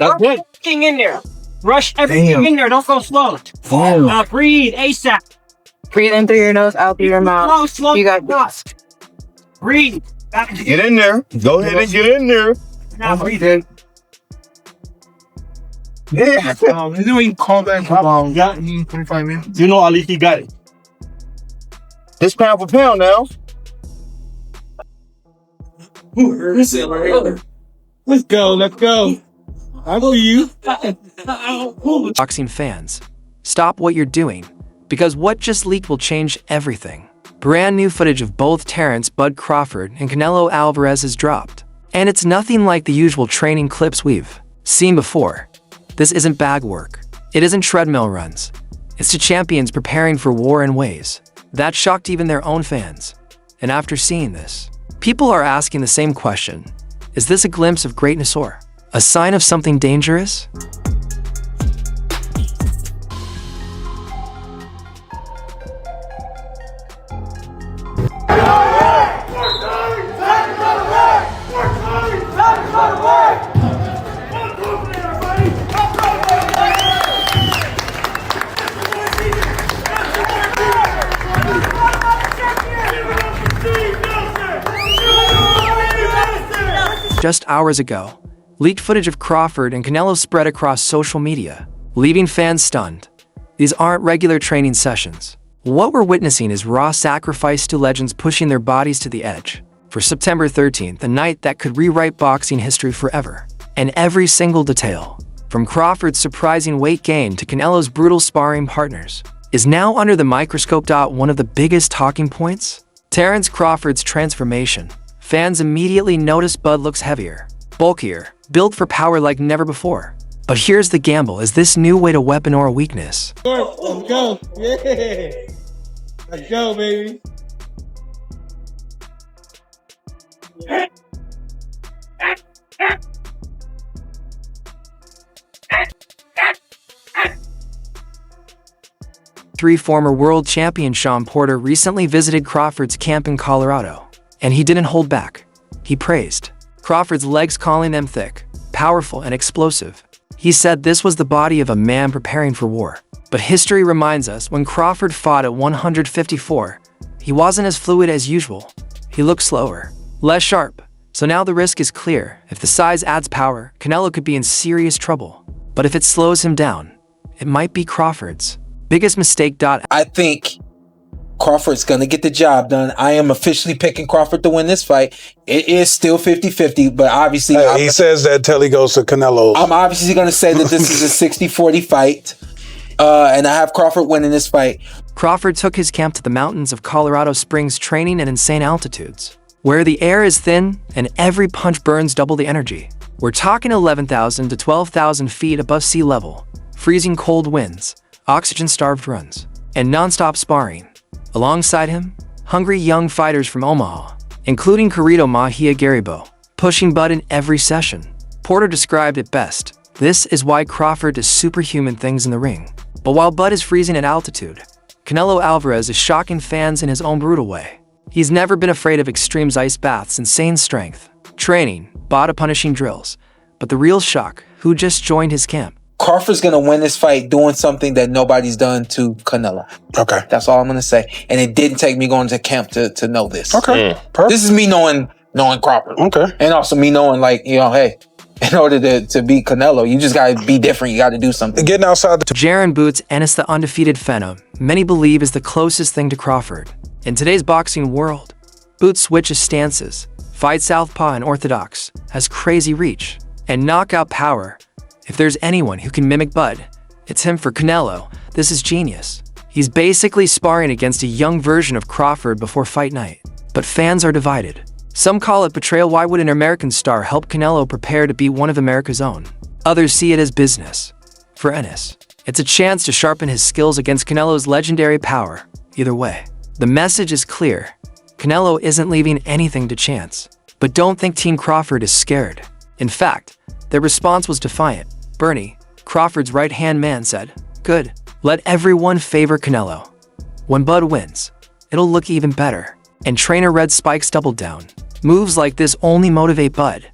That's good. Everything in there. Rush everything in there. Don't go slow. Damn. Breathe ASAP. Breathe in through your nose, out through your mouth. Slow. You got this. Breathe. Get in there. Go ahead and get in there. Now breathe in. Yeah. You know you call back Yeah. 25 minutes. You know, at least he got it. It's pound for pound now. Let's go. I know you. Boxing fans, stop what you're doing, because what just leaked will change everything. Brand new footage of both Terence "Bud" Crawford and Canelo Alvarez has dropped. And it's nothing like the usual training clips we've seen before. This isn't bag work. It isn't treadmill runs. It's the champions preparing for war in ways that shocked even their own fans. And after seeing this, people are asking the same question. Is this a glimpse of greatness or a sign of something dangerous? Just hours ago, leaked footage of Crawford and Canelo spread across social media, leaving fans stunned. These aren't regular training sessions. What we're witnessing is raw sacrifice to legends pushing their bodies to the edge. For September 13th, a night that could rewrite boxing history forever. And every single detail, from Crawford's surprising weight gain to Canelo's brutal sparring partners, is now under the microscope. One of the biggest talking points? Terence Crawford's transformation. Fans immediately notice Bud looks heavier, bulkier, built for power like never before. But here's the gamble. Is this new weight a weapon or a weakness? Let's go. Yeah. Let's go, baby. Former world champion Shawn Porter recently visited Crawford's camp in Colorado. And he didn't hold back. He praised Crawford's legs, calling them thick, powerful, and explosive. He said this was the body of a man preparing for war. But history reminds us when Crawford fought at 154, he wasn't as fluid as usual. He looked slower, less sharp. So now the risk is clear. If the size adds power, Canelo could be in serious trouble. But if it slows him down, it might be Crawford's biggest mistake. I think Crawford's going to get the job done. I am officially picking Crawford to win this fight. It is still 50-50, but obviously... he says that till he goes to Canelo. I'm obviously going to say that this is a 60-40 fight, and I have Crawford winning this fight. Crawford took his camp to the mountains of Colorado Springs, training at insane altitudes, where the air is thin and every punch burns double the energy. We're talking 11,000 to 12,000 feet above sea level, freezing cold winds, oxygen-starved runs, and non-stop sparring. Alongside him, hungry young fighters from Omaha, including Carito Mahia Garibo, pushing Bud in every session. Porter described it best. This is why Crawford does superhuman things in the ring. But while Bud is freezing at altitude, Canelo Alvarez is shocking fans in his own brutal way. He's never been afraid of extreme ice baths, insane strength, training, body-punishing drills. But the real shock, who just joined his camp? Crawford's going to win this fight doing something that nobody's done to Canelo. Okay. That's all I'm going to say. And it didn't take me going to camp to know this. Okay. Perfect. This is me knowing Crawford. Okay. And also me knowing, like, you know, hey, in order to beat Canelo, you just got to be different. You got to do something. Getting outside the... Jaron Boots Ennis, the undefeated phenom, many believe is the closest thing to Crawford. In today's boxing world, Boots switches stances, fights southpaw and orthodox, has crazy reach, and knockout power. If there's anyone who can mimic Bud, it's him. For Canelo, this is genius. He's basically sparring against a young version of Crawford before fight night. But fans are divided. Some call it betrayal. Why would an American star help Canelo prepare to be one of America's own? Others see it as business. For Ennis, it's a chance to sharpen his skills against Canelo's legendary power. Either way, the message is clear. Canelo isn't leaving anything to chance. But don't think Team Crawford is scared. In fact, their response was defiant. Bernie, Crawford's right-hand man, said, "Good, let everyone favor Canelo. When Bud wins, it'll look even better." And trainer Red Spikes doubled down. Moves like this only motivate Bud.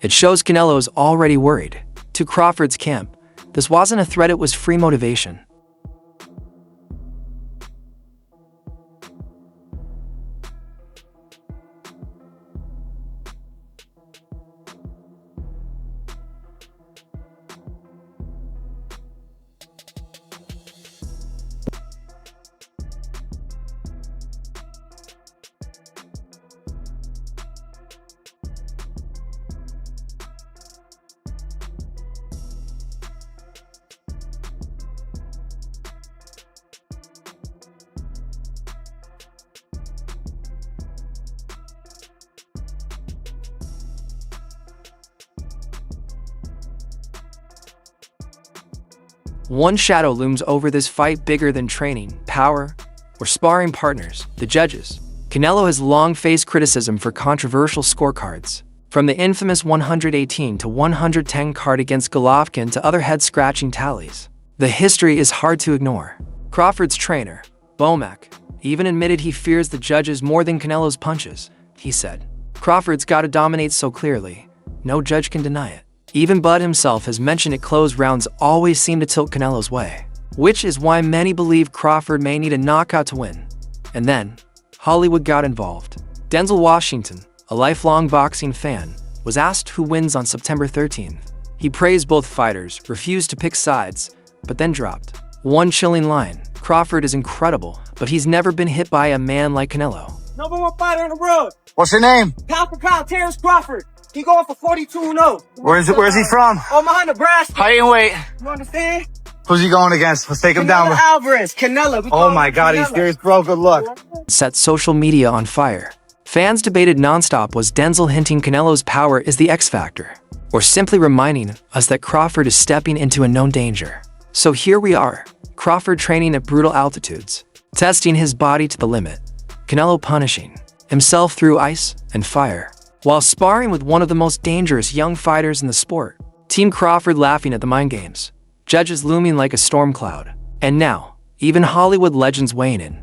It shows Canelo is already worried. To Crawford's camp, this wasn't a threat, it was free motivation. One shadow looms over this fight bigger than training, power, or sparring partners, the judges. Canelo has long faced criticism for controversial scorecards, from the infamous 118 to 110 card against Golovkin to other head-scratching tallies. The history is hard to ignore. Crawford's trainer, Bomac, even admitted he fears the judges more than Canelo's punches. He said, "Crawford's got to dominate so clearly, no judge can deny it." Even Bud himself has mentioned it, close rounds always seem to tilt Canelo's way, which is why many believe Crawford may need a knockout to win. And then, Hollywood got involved. Denzel Washington, a lifelong boxing fan, was asked who wins on September 13th. He praised both fighters, refused to pick sides, but then dropped one chilling line: "Crawford is incredible, but he's never been hit by a man like Canelo." #1 fighter in the world. What's your name? Pound for pound, Terence Crawford. He going for 42-0. Where's he from? Omaha, Nebraska. Height and weight. You understand? Who's he going against? Let's take him Canelo down. Alvarez, Canelo. Oh my God, he's serious, bro. Good luck. Set social media on fire. Fans debated nonstop, was Denzel hinting Canelo's power is the X factor, or simply reminding us that Crawford is stepping into a known danger? So here we are, Crawford training at brutal altitudes, testing his body to the limit. Canelo punishing himself through ice and fire, while sparring with one of the most dangerous young fighters in the sport. Team Crawford laughing at the mind games, judges looming like a storm cloud, and now, even Hollywood legends weighing in.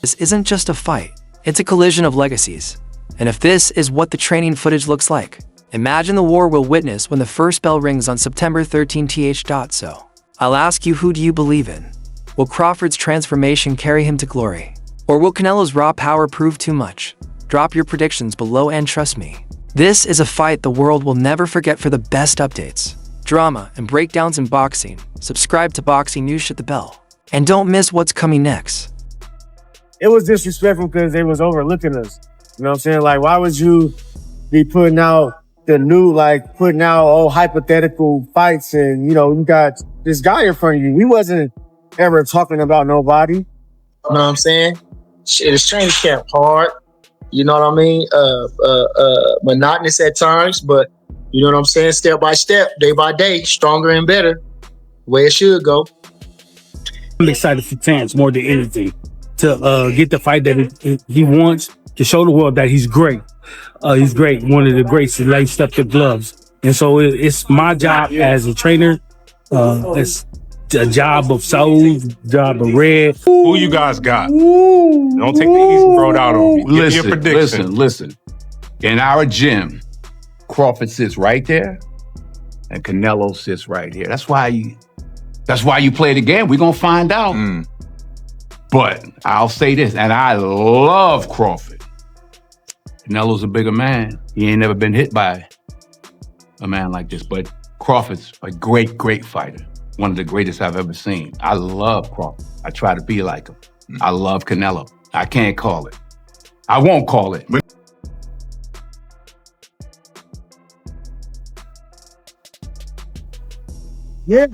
This isn't just a fight, it's a collision of legacies. And if this is what the training footage looks like, imagine the war we'll witness when the first bell rings on September 13th. So, I'll ask you, who do you believe in? Will Crawford's transformation carry him to glory? Or will Canelo's raw power prove too much? Drop your predictions below and trust me, this is a fight the world will never forget. For the best updates, drama, and breakdowns in boxing, subscribe to Boxing News, hit the bell, and don't miss what's coming next. It was disrespectful because they was overlooking us. You know what I'm saying? Like, why would you be putting out putting out hypothetical fights and, you got this guy in front of you. We wasn't ever talking about nobody. You know what I'm saying? Shit, it's training camp hard. You know what I mean? Monotonous at times, but you know what I'm saying? Step by step, day by day, stronger and better. The way it should go. I'm excited for Terence more than anything to get the fight that he wants, to show the world that he's great. He's great, one of the greats that laced up the gloves. And so it's my job as a trainer. It's a job of soul, job of red. Who you guys got? Don't take the easy road out on me. Give me your prediction. Listen. In our gym, Crawford sits right there, and Canelo sits right here. That's why you play the game. We're gonna find out. But I'll say this, and I love Crawford. Canelo's a bigger man. He ain't never been hit by a man like this, but Crawford's a great, great fighter. One of the greatest I've ever seen. I love Crawford. I try to be like him. I love Canelo. I can't call it. I won't call it. Yeah.